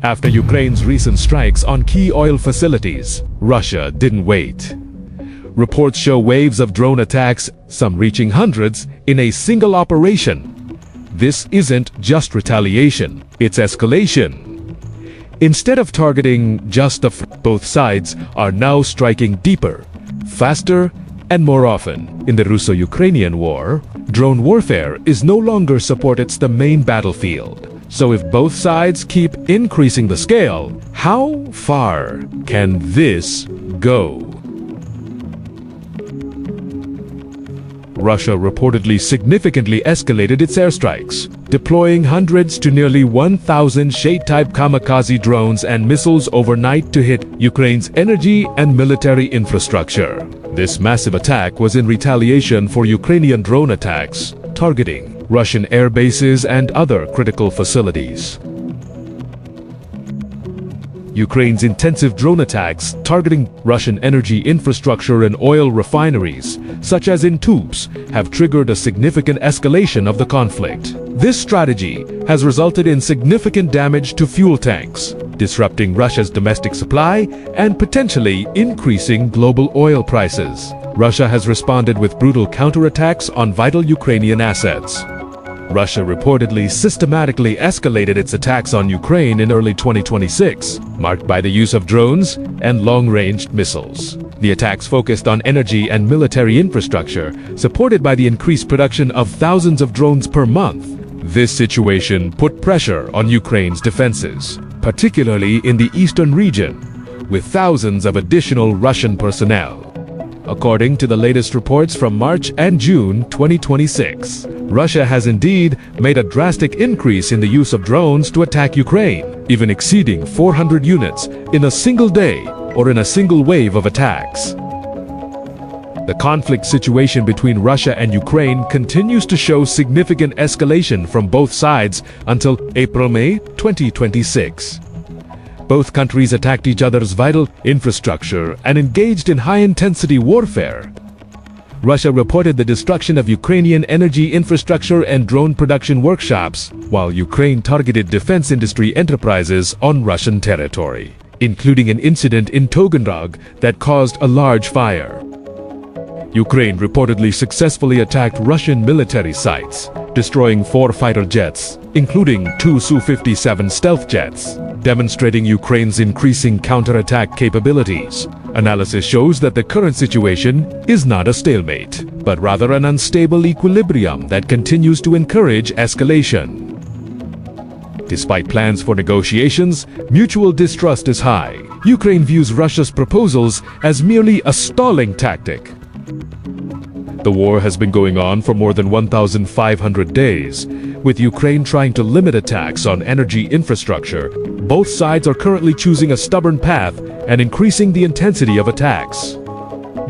After Ukraine's recent strikes on key oil facilities, Russia didn't wait. Reports show waves of drone attacks, some reaching hundreds, in a single operation. This isn't just retaliation, it's escalation. Instead of targeting just both sides are now striking deeper, faster, and more often. In the Russo-Ukrainian War, drone warfare is no longer supported as the main battlefield. So if both sides keep increasing the scale, how far can this go? Russia reportedly significantly escalated its airstrikes, deploying hundreds to nearly 1,000 Shade-type kamikaze drones and missiles overnight to hit Ukraine's energy and military infrastructure. This massive attack was in retaliation for Ukrainian drone attacks, targeting Russian air bases and other critical facilities. Ukraine's intensive drone attacks targeting Russian energy infrastructure and oil refineries, such as in tubes, have triggered a significant escalation of the conflict. This strategy has resulted in significant damage to fuel tanks, disrupting Russia's domestic supply and potentially increasing global oil prices. Russia has responded with brutal counterattacks on vital Ukrainian assets. Russia reportedly systematically escalated its attacks on Ukraine in early 2026, marked by the use of drones and long-range missiles. The attacks focused on energy and military infrastructure, supported by the increased production of thousands of drones per month. This situation put pressure on Ukraine's defenses, particularly in the eastern region, with thousands of additional Russian personnel. According to the latest reports from March and June 2026, Russia has indeed made a drastic increase in the use of drones to attack Ukraine, even exceeding 400 units in a single day or in a single wave of attacks. The conflict situation between Russia and Ukraine continues to show significant escalation from both sides until April-May 2026. Both countries attacked each other's vital infrastructure and engaged in high-intensity warfare. Russia reported the destruction of Ukrainian energy infrastructure and drone production workshops, while Ukraine targeted defense industry enterprises on Russian territory, including an incident in Taganrog that caused a large fire. Ukraine reportedly successfully attacked Russian military sites, destroying 4 fighter jets, including 2 Su-57 stealth jets, demonstrating Ukraine's increasing counterattack capabilities. Analysis shows that the current situation is not a stalemate, but rather an unstable equilibrium that continues to encourage escalation. Despite plans for negotiations, mutual distrust is high. Ukraine views Russia's proposals as merely a stalling tactic. The war has been going on for more than 1,500 days, with Ukraine trying to limit attacks on energy infrastructure. Both sides are currently choosing a stubborn path and increasing the intensity of attacks.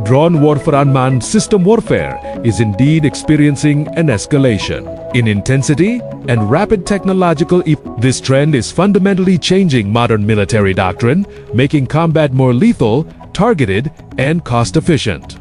Drone warfare unmanned system warfare is indeed experiencing an escalation in intensity and rapid technological. This trend is fundamentally changing modern military doctrine, making combat more lethal, targeted, and cost-efficient.